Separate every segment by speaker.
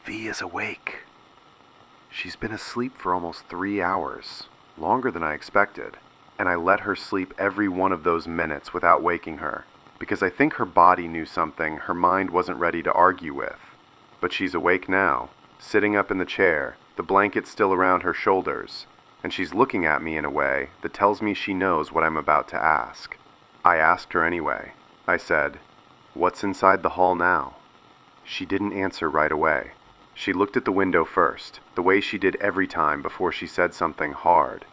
Speaker 1: V is awake. She's been asleep for almost 3 hours, longer than I expected, and I let her sleep every one of those minutes without waking her, because I think her body knew something her mind wasn't ready to argue with. But she's awake now, sitting up in the chair, the blanket still around her shoulders, and she's looking at me in a way that tells me she knows what I'm about to ask. I asked her anyway. I said, "What's inside the hall now?" She didn't answer right away. She looked at the window first, the way she did every time before she said something hard.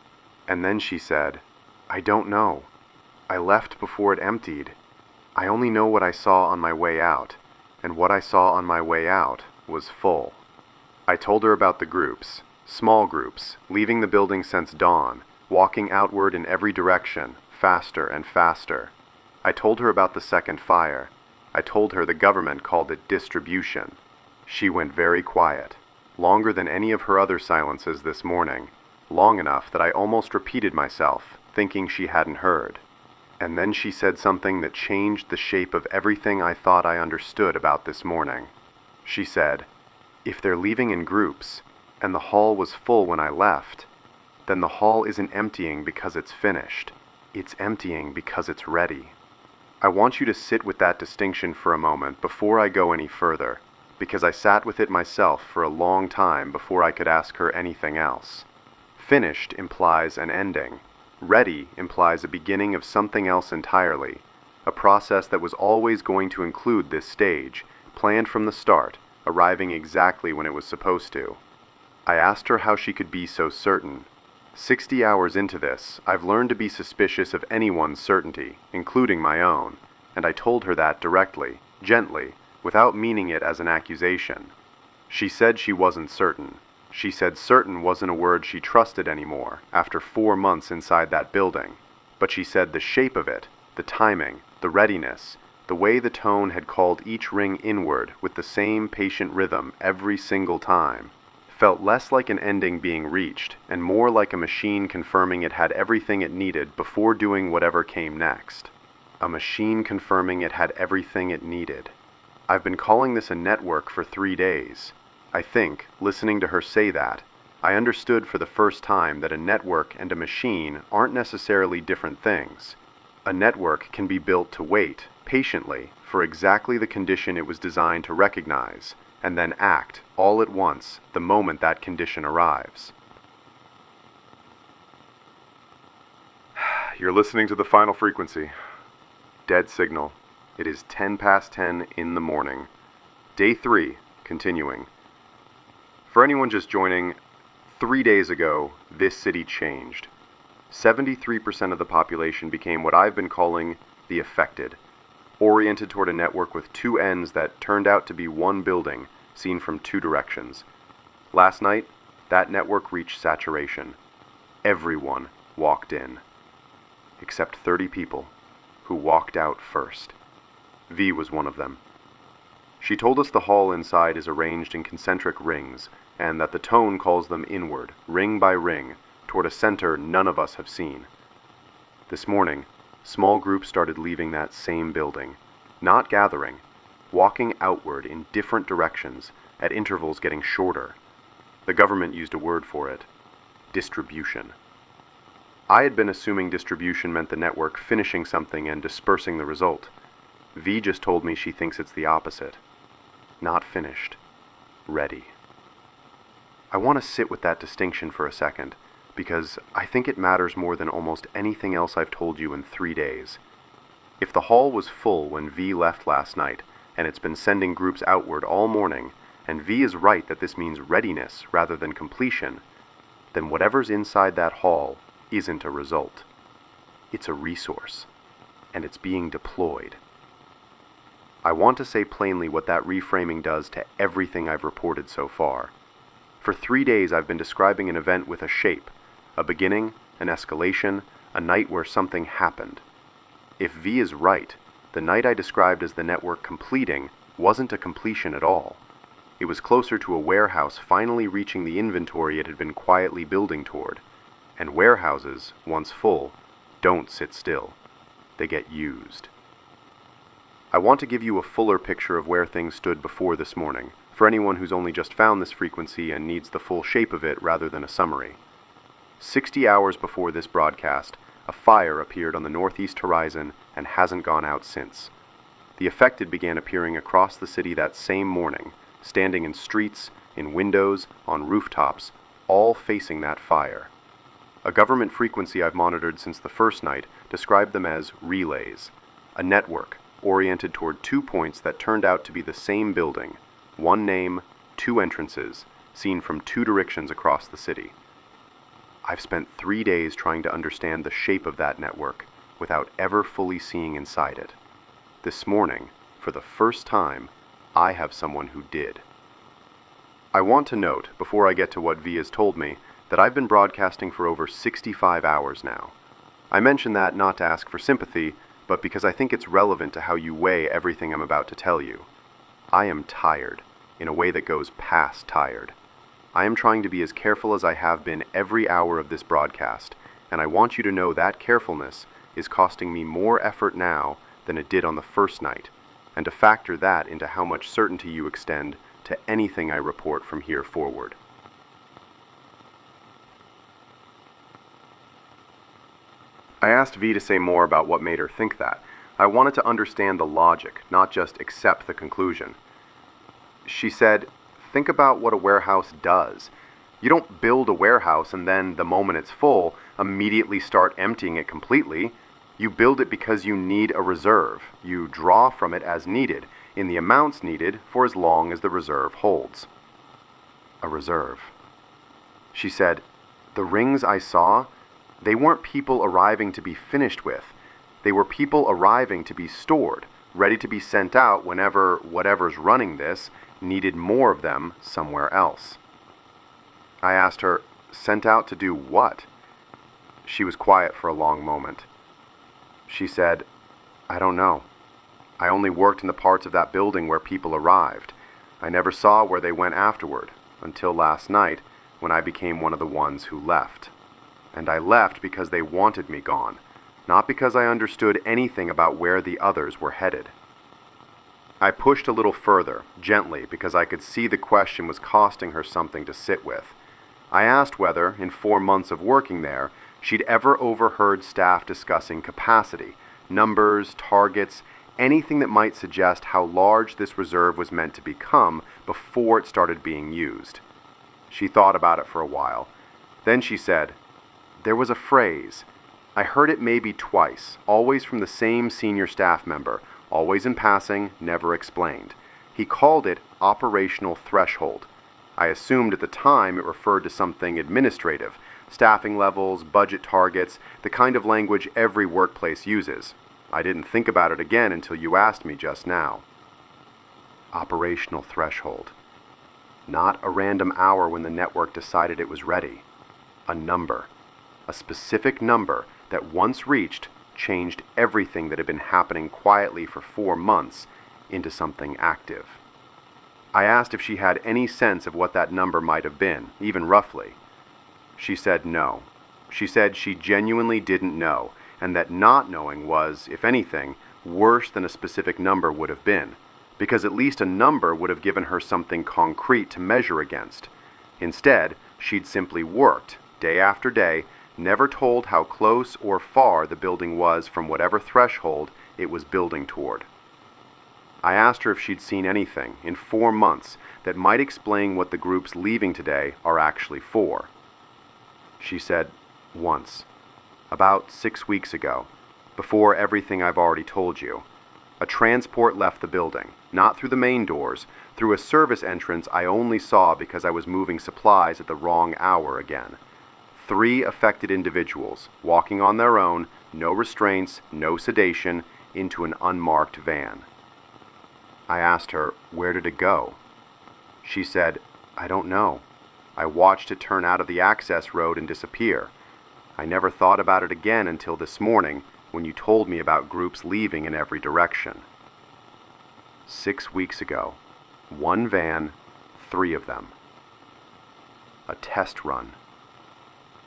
Speaker 1: And then she said, "I don't know. I left before it emptied. I only know what I saw on my way out, and what I saw on my way out was full." I told her about the groups, small groups, leaving the building since dawn, walking outward in every direction, faster and faster. I told her about the second fire. I told her the government called it distribution. She went very quiet, longer than any of her other silences this morning, long enough that I almost repeated myself, thinking she hadn't heard. And then she said something that changed the shape of everything I thought I understood about this morning. She said, "If they're leaving in groups, and the hall was full when I left, then the hall isn't emptying because it's finished. It's emptying because it's ready." I want you to sit with that distinction for a moment before I go any further, because I sat with it myself for a long time before I could ask her anything else. Finished implies an ending. Ready implies a beginning of something else entirely, a process that was always going to include this stage, planned from the start, arriving exactly when it was supposed to. I asked her how she could be so certain. 60 hours into this, I've learned to be suspicious of anyone's certainty, including my own, and I told her that directly, gently, without meaning it as an accusation. She said she wasn't certain. She said certain wasn't a word she trusted anymore after 4 months inside that building, but she said the shape of it, the timing, the readiness, the way the tone had called each ring inward with the same patient rhythm every single time, felt less like an ending being reached and more like a machine confirming it had everything it needed before doing whatever came next. A machine confirming it had everything it needed. I've been calling this a network for 3 days. I think, listening to her say that, I understood for the first time that a network and a machine aren't necessarily different things. A network can be built to wait, patiently, for exactly the condition it was designed to recognize, and then act, all at once, the moment that condition arrives. You're listening to the final frequency. Dead signal. It is 10 past 10 in the morning. Day 3, continuing. For anyone just joining, 3 days ago, this city changed. 73% of the population became what I've been calling the affected, oriented toward a network with 2 ends that turned out to be one building, seen from 2 directions. Last night, that network reached saturation. Everyone walked in, except 30 people, who walked out first. V was one of them. She told us the hall inside is arranged in concentric rings, and that the tone calls them inward, ring by ring, toward a center none of us have seen. This morning, small groups started leaving that same building, not gathering, walking outward in different directions, at intervals getting shorter. The government used a word for it: distribution. I had been assuming distribution meant the network finishing something and dispersing the result. V just told me she thinks it's the opposite. Not finished. Ready. I want to sit with that distinction for a second, because I think it matters more than almost anything else I've told you in 3 days. If the hall was full when V left last night, and it's been sending groups outward all morning, and V is right that this means readiness rather than completion, then whatever's inside that hall isn't a result. It's a resource, and it's being deployed. I want to say plainly what that reframing does to everything I've reported so far. For 3 days I've been describing an event with a shape, a beginning, an escalation, a night where something happened. If V is right, the night I described as the network completing wasn't a completion at all. It was closer to a warehouse finally reaching the inventory it had been quietly building toward. And warehouses, once full, don't sit still. They get used. I want to give you a fuller picture of where things stood before this morning, for anyone who's only just found this frequency and needs the full shape of it rather than a summary. 60 hours before this broadcast, a fire appeared on the northeast horizon and hasn't gone out since. The affected began appearing across the city that same morning, standing in streets, in windows, on rooftops, all facing that fire. A government frequency I've monitored since the first night described them as relays, a network oriented toward 2 points that turned out to be the same building, one name, 2 entrances, seen from 2 directions across the city. I've spent 3 days trying to understand the shape of that network without ever fully seeing inside it. This morning, for the first time, I have someone who did. I want to note, before I get to what V has told me, that I've been broadcasting for over 65 hours now. I mention that not to ask for sympathy, but because I think it's relevant to how you weigh everything I'm about to tell you. I am tired, in a way that goes past tired. I am trying to be as careful as I have been every hour of this broadcast, and I want you to know that carefulness is costing me more effort now than it did on the first night, and to factor that into how much certainty you extend to anything I report from here forward. I asked V to say more about what made her think that. I wanted to understand the logic, not just accept the conclusion. She said, think about what a warehouse does. You don't build a warehouse and then, the moment it's full, immediately start emptying it completely. You build it because you need a reserve. You draw from it as needed, in the amounts needed for as long as the reserve holds. A reserve. She said, the rings I saw, they weren't people arriving to be finished with. They were people arriving to be stored, ready to be sent out whenever whatever's running this needed more of them somewhere else. I asked her, sent out to do what? She was quiet for a long moment. She said, I don't know. I only worked in the parts of that building where people arrived. I never saw where they went afterward, until last night, when I became one of the ones who left. And I left because they wanted me gone, not because I understood anything about where the others were headed. I pushed a little further, gently, because I could see the question was costing her something to sit with. I asked whether, in 4 months of working there, she'd ever overheard staff discussing capacity, numbers, targets, anything that might suggest how large this reserve was meant to become before it started being used. She thought about it for a while. Then she said, there was a phrase. I heard it maybe twice, always from the same senior staff member, always in passing, never explained. He called it operational threshold. I assumed at the time it referred to something administrative, staffing levels, budget targets, the kind of language every workplace uses. I didn't think about it again until you asked me just now. Operational threshold. Not a random hour when the network decided it was ready. A number. A specific number that once reached changed everything that had been happening quietly for 4 months into something active. I asked if she had any sense of what that number might have been, even roughly. She said no. She said she genuinely didn't know, and that not knowing was, if anything, worse than a specific number would have been, because at least a number would have given her something concrete to measure against. Instead, she'd simply worked, day after day, never told how close or far the building was from whatever threshold it was building toward. I asked her if she'd seen anything in 4 months that might explain what the groups leaving today are actually for. She said, once. About 6 weeks ago, before everything I've already told you. A transport left the building, not through the main doors, through a service entrance I only saw because I was moving supplies at the wrong hour again. 3 affected individuals, walking on their own, no restraints, no sedation, into an unmarked van. I asked her, where did it go? She said, I don't know. I watched it turn out of the access road and disappear. I never thought about it again until this morning, when you told me about groups leaving in every direction. 6 weeks ago, 1 van, 3 of them. A test run.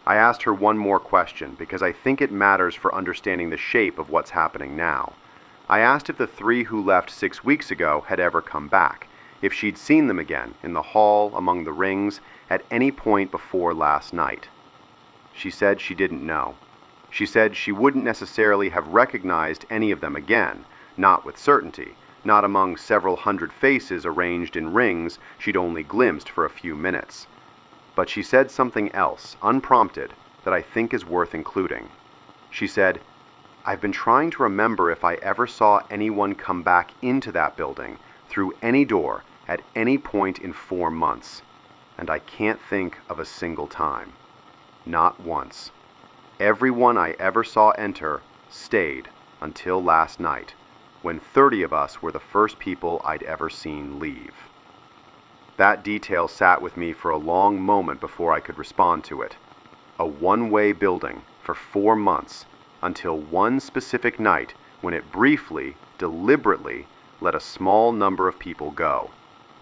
Speaker 1: I asked her one more question because I think it matters for understanding the shape of what's happening now. I asked if the 3 who left 6 weeks ago had ever come back, if she'd seen them again in the hall among the rings at any point before last night. She said she didn't know. She said she wouldn't necessarily have recognized any of them again, not with certainty, not among several hundred faces arranged in rings she'd only glimpsed for a few minutes. But she said something else, unprompted, that I think is worth including. She said, "I've been trying to remember if I ever saw anyone come back into that building through any door at any point in 4 months, and I can't think of a single time. Not once. Everyone I ever saw enter stayed until last night, when 30 of us were the first people I'd ever seen leave." That detail sat with me for a long moment before I could respond to it. A one-way building for 4 months, until one specific night when it briefly, deliberately, let a small number of people go.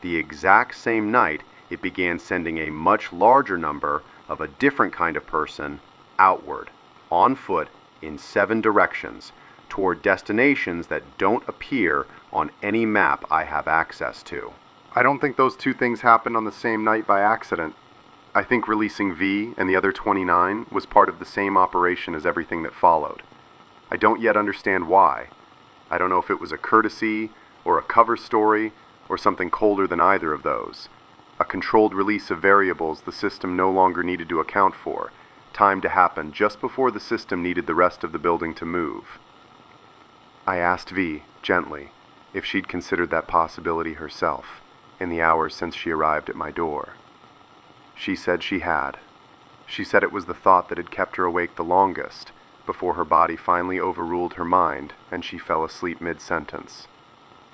Speaker 1: The exact same night it began sending a much larger number of a different kind of person outward, on foot, in 7 directions, toward destinations that don't appear on any map I have access to. I don't think those 2 things happened on the same night by accident. I think releasing V and the other 29 was part of the same operation as everything that followed. I don't yet understand why. I don't know if it was a courtesy, or a cover story, or something colder than either of those. A controlled release of variables the system no longer needed to account for, timed to happen just before the system needed the rest of the building to move. I asked V, gently, if she'd considered that possibility herself, in the hours since she arrived at my door. She said she had. She said it was the thought that had kept her awake the longest, before her body finally overruled her mind and she fell asleep mid-sentence.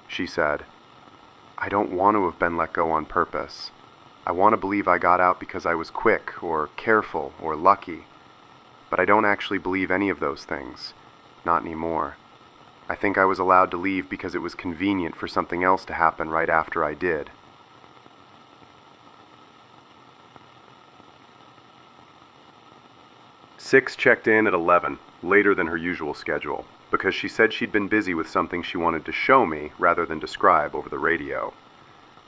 Speaker 1: She said, "I don't want to have been let go on purpose. I want to believe I got out because I was quick, or careful, or lucky. But I don't actually believe any of those things. Not anymore. I think I was allowed to leave because it was convenient for something else to happen right after I did." Six checked in at 11, later than her usual schedule, because she said she'd been busy with something she wanted to show me rather than describe over the radio.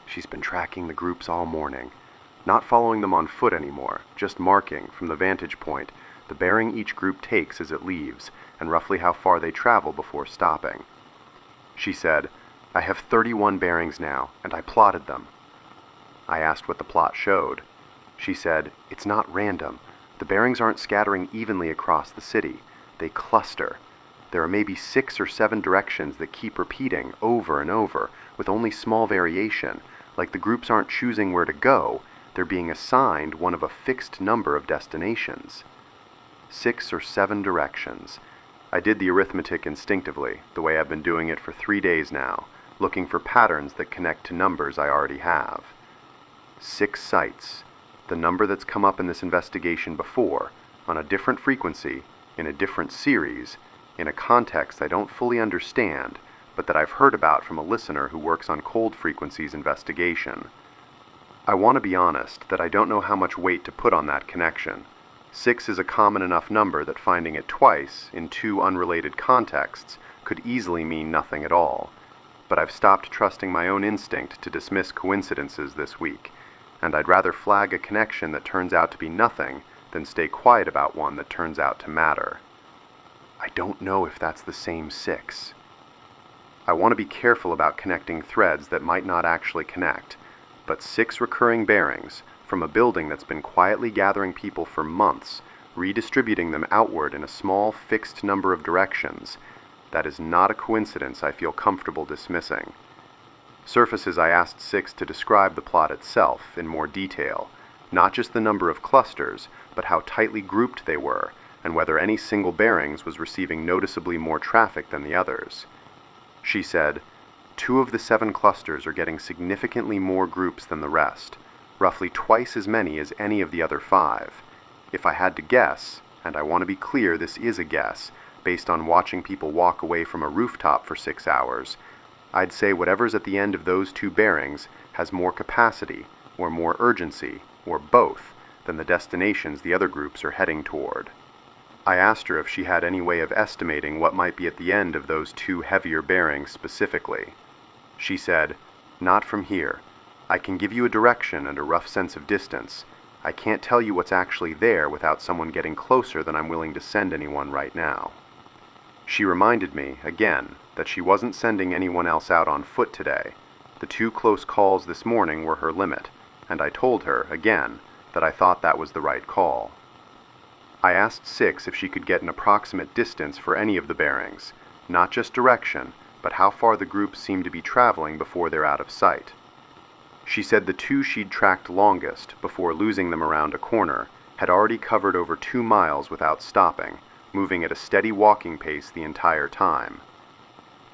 Speaker 1: She's been tracking the groups all morning, not following them on foot anymore, just marking, from the vantage point, the bearing each group takes as it leaves, and roughly how far they travel before stopping. She said, "I have 31 bearings now, and I plotted them." I asked what the plot showed. She said, "It's not random. The bearings aren't scattering evenly across the city. They cluster. There are maybe 6 or 7 directions that keep repeating over and over, with only small variation, like the groups aren't choosing where to go, they're being assigned one of a fixed number of destinations. 6 or 7 directions. I did the arithmetic instinctively, the way I've been doing it for 3 days now, looking for patterns that connect to numbers I already have. 6 sites, the number that's come up in this investigation before, on a different frequency, in a different series, in a context I don't fully understand, but that I've heard about from a listener who works on cold frequencies investigation. I want to be honest that I don't know how much weight to put on that connection. 6 is a common enough number that finding it twice, in 2 unrelated contexts, could easily mean nothing at all. But I've stopped trusting my own instinct to dismiss coincidences this week, and I'd rather flag a connection that turns out to be nothing than stay quiet about one that turns out to matter. I don't know if that's the same 6. I want to be careful about connecting threads that might not actually connect, but 6 recurring bearings from a building that's been quietly gathering people for months, redistributing them outward in a small fixed number of directions, that is not a coincidence I feel comfortable dismissing. Surfaces I asked 6 to describe the plot itself in more detail, not just the number of clusters, but how tightly grouped they were, and whether any single bearings was receiving noticeably more traffic than the others. She said, 2 of the 7 clusters are getting significantly more groups than the rest, roughly twice as many as any of the other 5. If I had to guess, and I want to be clear this is a guess, based on watching people walk away from a rooftop for 6 hours, I'd say whatever's at the end of those 2 bearings has more capacity, or more urgency, or both, than the destinations the other groups are heading toward. I asked her if she had any way of estimating what might be at the end of those 2 heavier bearings specifically. She said, Not from here. I can give you a direction and a rough sense of distance. I can't tell you what's actually there without someone getting closer than I'm willing to send anyone right now." She reminded me, again, that she wasn't sending anyone else out on foot today. The 2 close calls this morning were her limit, and I told her, again, that I thought that was the right call. I asked Six if she could get an approximate distance for any of the bearings, not just direction, but how far the groups seem to be traveling before they're out of sight. She said the 2 she'd tracked longest, before losing them around a corner, had already covered over 2 miles without stopping, moving at a steady walking pace the entire time.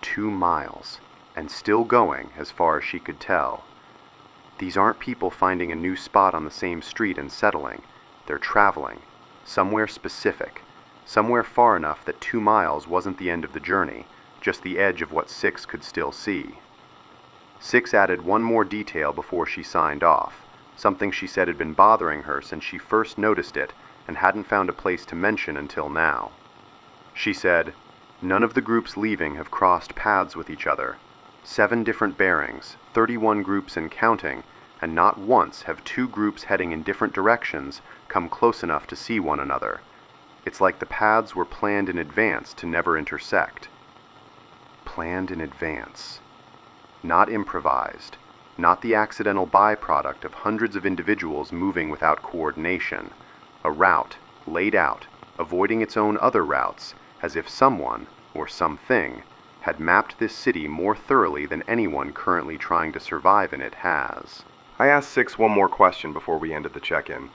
Speaker 1: 2 miles, and still going as far as she could tell. These aren't people finding a new spot on the same street and settling. They're traveling, somewhere specific, somewhere far enough that 2 miles wasn't the end of the journey, just the edge of what Six could still see. Six added one more detail before she signed off, something she said had been bothering her since she first noticed it and hadn't found a place to mention until now. She said, "None of the groups leaving have crossed paths with each other. 7 different bearings, 31 groups and counting, and not once have 2 groups heading in different directions come close enough to see one another. It's like the paths were planned in advance to never intersect." Planned in advance. Not improvised. Not the accidental byproduct of hundreds of individuals moving without coordination. A route, laid out, avoiding its own other routes, as if someone, or something, had mapped this city more thoroughly than anyone currently trying to survive in it has. I asked Six one more question before we ended the check-in.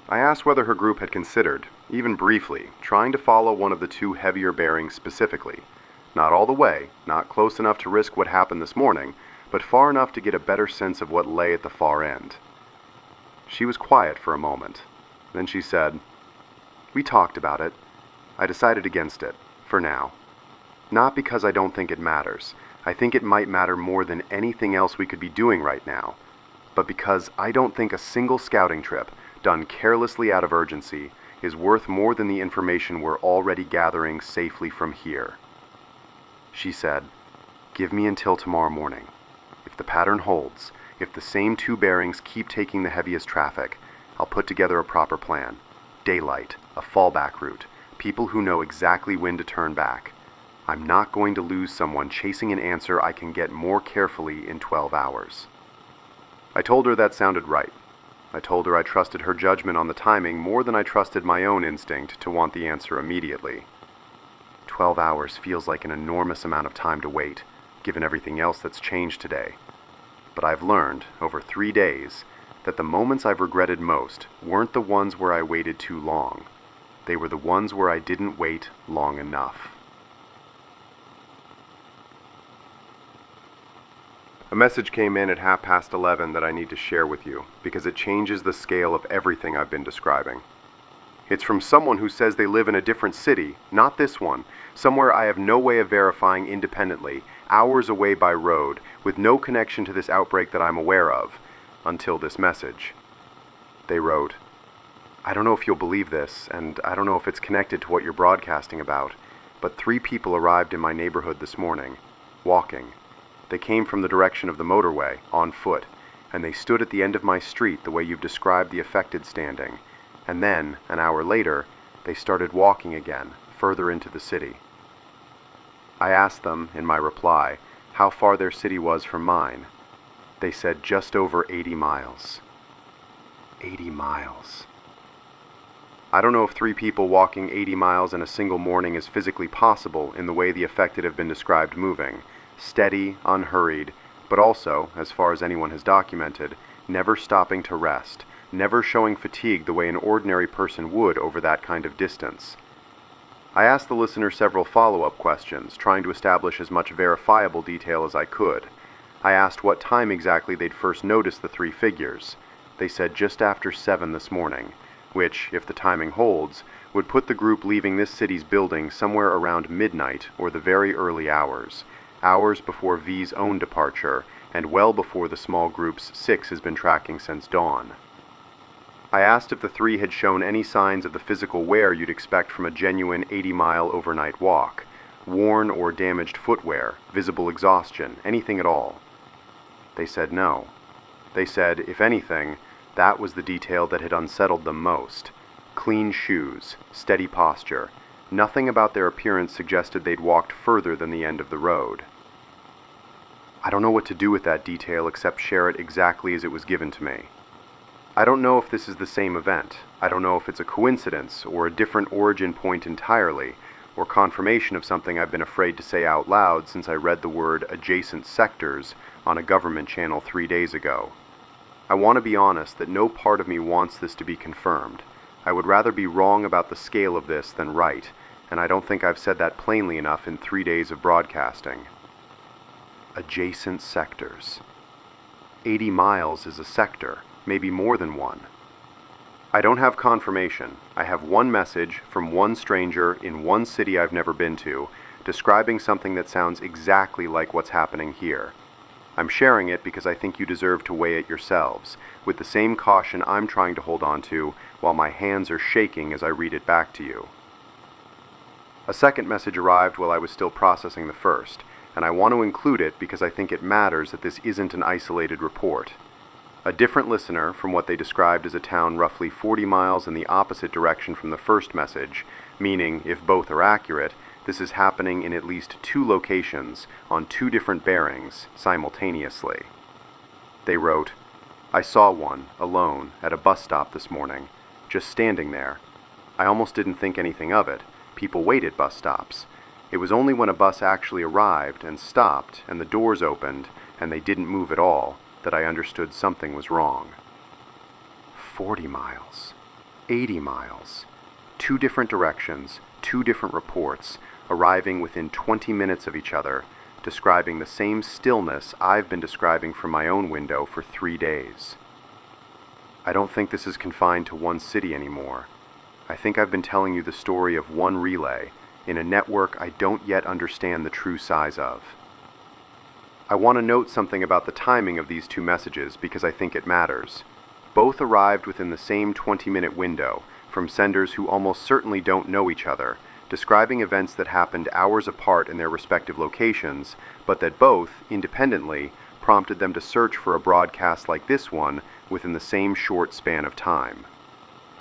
Speaker 1: I asked whether her group had considered, even briefly, trying to follow one of the 2 heavier bearings specifically. Not all the way, not close enough to risk what happened this morning, but far enough to get a better sense of what lay at the far end. She was quiet for a moment. Then she said, "We talked about it. I decided against it, for now. Not because I don't think it matters. I think it might matter more than anything else we could be doing right now. But because I don't think a single scouting trip, done carelessly out of urgency, is worth more than the information we're already gathering safely from here." She said, "Give me until tomorrow morning. If the pattern holds, if the same 2 bearings keep taking the heaviest traffic, I'll put together a proper plan. Daylight, a fallback route, people who know exactly when to turn back. I'm not going to lose someone chasing an answer I can get more carefully in 12 hours. I told her that sounded right. I told her I trusted her judgment on the timing more than I trusted my own instinct to want the answer immediately. 12 hours feels like an enormous amount of time to wait, given everything else that's changed today. But I've learned, over 3 days, that the moments I've regretted most weren't the ones where I waited too long. They were the ones where I didn't wait long enough. A message came in at 11:30 that I need to share with you, because it changes the scale of everything I've been describing. It's from someone who says they live in a different city, not this one, somewhere I have no way of verifying independently, hours away by road, with no connection to this outbreak that I'm aware of, until this message. They wrote, "I don't know if you'll believe this, and I don't know if it's connected to what you're broadcasting about, but 3 people arrived in my neighborhood this morning, walking. They came from the direction of the motorway, on foot, and they stood at the end of my street the way you've described the affected standing. And then, an hour later, they started walking again, further into the city." I asked them, in my reply, how far their city was from mine. They said just over 80 miles. 80 miles. I don't know if 3 people walking 80 miles in a single morning is physically possible in the way the affected have been described moving, steady, unhurried, but also, as far as anyone has documented, never stopping to rest, never showing fatigue the way an ordinary person would over that kind of distance. I asked the listener several follow-up questions, trying to establish as much verifiable detail as I could. I asked what time exactly they'd first noticed the 3 figures. They said just after 7 this morning, which, if the timing holds, would put the group leaving this city's building somewhere around midnight or the very early hours, hours before V's own departure, and well before the small group's Six has been tracking since dawn. I asked if the 3 had shown any signs of the physical wear you'd expect from a genuine 80-mile overnight walk, worn or damaged footwear, visible exhaustion, anything at all. They said no. They said, if anything, that was the detail that had unsettled them most. Clean shoes, steady posture. Nothing about their appearance suggested they'd walked further than the end of the road. I don't know what to do with that detail except share it exactly as it was given to me. I don't know if this is the same event. I don't know if it's a coincidence or a different origin point entirely, or confirmation of something I've been afraid to say out loud since I read the word adjacent sectors on a government channel 3 days ago. I want to be honest that no part of me wants this to be confirmed. I would rather be wrong about the scale of this than right, and I don't think I've said that plainly enough in 3 days of broadcasting. Adjacent sectors. 80 miles is a sector, maybe more than one. I don't have confirmation. I have one message from one stranger in one city I've never been to, describing something that sounds exactly like what's happening here. I'm sharing it because I think you deserve to weigh it yourselves, with the same caution I'm trying to hold on to while my hands are shaking as I read it back to you. A second message arrived while I was still processing the first, and I want to include it because I think it matters that this isn't an isolated report. A different listener from what they described as a town roughly 40 miles in the opposite direction from the first message, meaning, if both are accurate, this is happening in at least 2 locations, on 2 different bearings, simultaneously. They wrote, I saw one, alone, at a bus stop this morning, just standing there. I almost didn't think anything of it. People wait at bus stops. It was only when a bus actually arrived and stopped and the doors opened and they didn't move at all that I understood something was wrong. 40 miles. 80 miles. 2 different directions, 2 different reports, arriving within 20 minutes of each other, describing the same stillness I've been describing from my own window for 3 days. I don't think this is confined to one city anymore. I think I've been telling you the story of one relay, in a network I don't yet understand the true size of. I want to note something about the timing of these 2 messages because I think it matters. Both arrived within the same 20-minute window, from senders who almost certainly don't know each other, describing events that happened hours apart in their respective locations, but that both, independently, prompted them to search for a broadcast like this one within the same short span of time.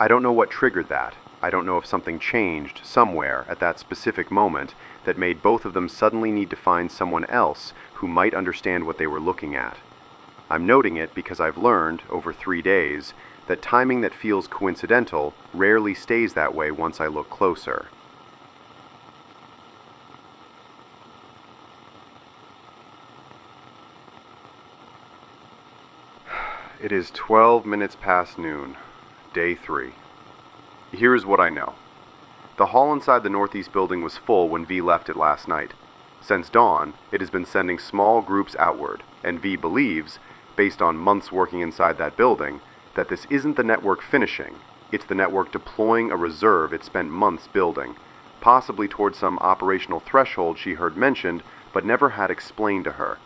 Speaker 1: I don't know what triggered that. I don't know if something changed somewhere at that specific moment that made both of them suddenly need to find someone else who might understand what they were looking at. I'm noting it because I've learned, over 3 days, that timing that feels coincidental rarely stays that way once I look closer. It is 12 minutes past noon, day 3. Here is what I know. The hall inside the Northeast building was full when V left it last night. Since dawn, it has been sending small groups outward, and V believes, based on months working inside that building, that this isn't the network finishing, it's the network deploying a reserve it spent months building, possibly towards some operational threshold she heard mentioned but never had explained to her.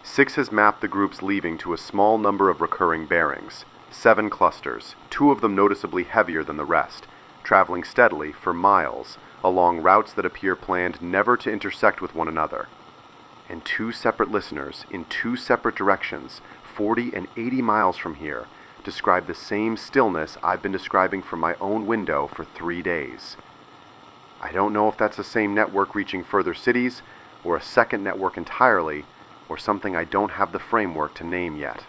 Speaker 1: 6 has mapped the groups leaving to a small number of recurring bearings, 7 clusters, 2 of them noticeably heavier than the rest, traveling steadily for miles along routes that appear planned never to intersect with one another. And 2 separate listeners in 2 separate directions, 40 and 80 miles from here, describe the same stillness I've been describing from my own window for 3 days. I don't know if that's the same network reaching further cities, or a second network entirely, or something I don't have the framework to name yet.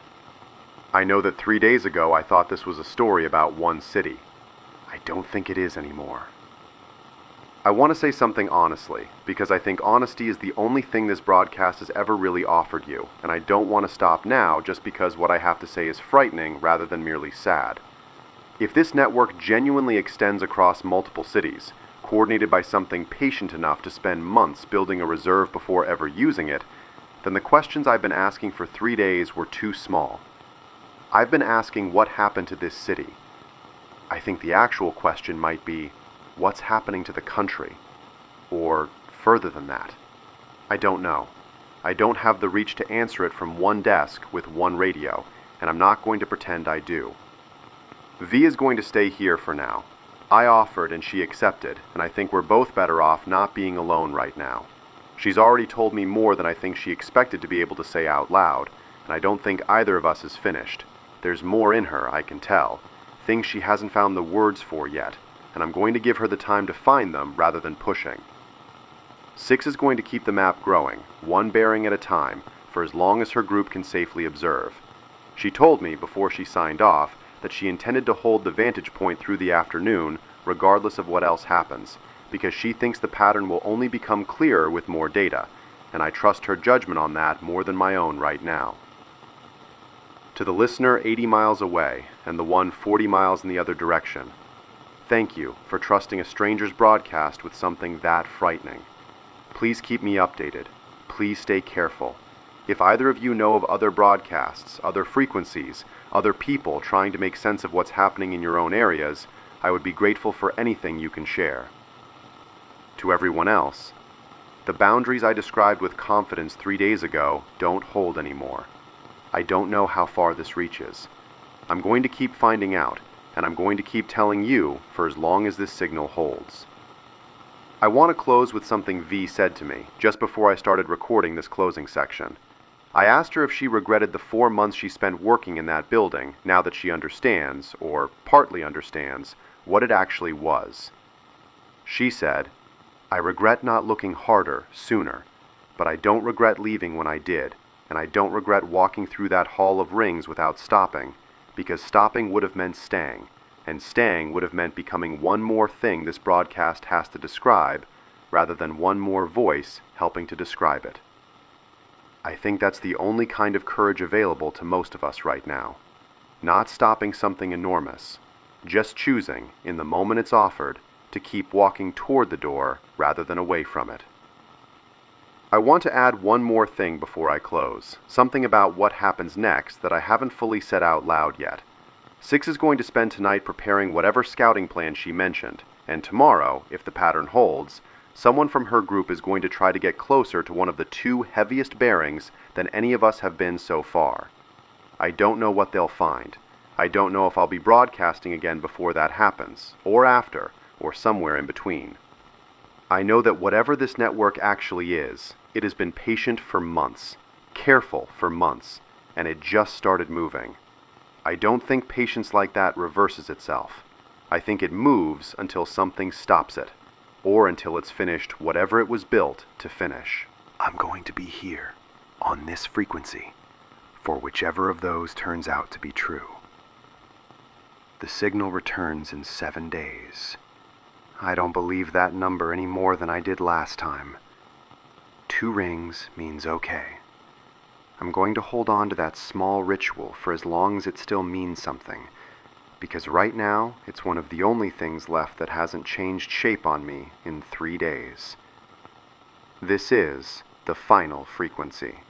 Speaker 1: I know that 3 days ago I thought this was a story about one city. I don't think it is anymore. I want to say something honestly, because I think honesty is the only thing this broadcast has ever really offered you, and I don't want to stop now just because what I have to say is frightening rather than merely sad. If this network genuinely extends across multiple cities, coordinated by something patient enough to spend months building a reserve before ever using it, then the questions I've been asking for 3 days were too small. I've been asking what happened to this city. I think the actual question might be, what's happening to the country? Or further than that. I don't know. I don't have the reach to answer it from one desk with one radio, and I'm not going to pretend I do. V is going to stay here for now. I offered and she accepted, and I think we're both better off not being alone right now. She's already told me more than I think she expected to be able to say out loud, and I don't think either of us is finished. There's more in her, I can tell. Things she hasn't found the words for yet, and I'm going to give her the time to find them rather than pushing. 6 is going to keep the map growing, one bearing at a time, for as long as her group can safely observe. She told me, before she signed off, that she intended to hold the vantage point through the afternoon, regardless of what else happens, because she thinks the pattern will only become clearer with more data, and I trust her judgment on that more than my own right now. To the listener 80 miles away, and the one 40 miles in the other direction, thank you for trusting a stranger's broadcast with something that frightening. Please keep me updated. Please stay careful. If either of you know of other broadcasts, other frequencies, other people trying to make sense of what's happening in your own areas, I would be grateful for anything you can share. To everyone else, the boundaries I described with confidence 3 days ago don't hold anymore. I don't know how far this reaches. I'm going to keep finding out, and I'm going to keep telling you for as long as this signal holds. I want to close with something V said to me just before I started recording this closing section. I asked her if she regretted the 4 months she spent working in that building now that she understands, or partly understands, what it actually was. She said, "I regret not looking harder, sooner, but I don't regret leaving when I did, and I don't regret walking through that hall of rings without stopping, because stopping would have meant staying, and staying would have meant becoming one more thing this broadcast has to describe, rather than one more voice helping to describe it." I think that's the only kind of courage available to most of us right now. Not stopping something enormous, just choosing, in the moment it's offered, to keep walking toward the door rather than away from it. I want to add one more thing before I close, something about what happens next that I haven't fully said out loud yet. 6 is going to spend tonight preparing whatever scouting plan she mentioned, and tomorrow, if the pattern holds, someone from her group is going to try to get closer to one of the 2 heaviest bearings than any of us have been so far. I don't know what they'll find. I don't know if I'll be broadcasting again before that happens, or after, or somewhere in between. I know that whatever this network actually is, it has been patient for months, careful for months, and it just started moving. I don't think patience like that reverses itself. I think it moves until something stops it, or until it's finished whatever it was built to finish. I'm going to be here, on this frequency, for whichever of those turns out to be true. The signal returns in 7 days. I don't believe that number any more than I did last time. 2 rings means okay. I'm going to hold on to that small ritual for as long as it still means something, because right now it's one of the only things left that hasn't changed shape on me in 3 days. This is the final frequency.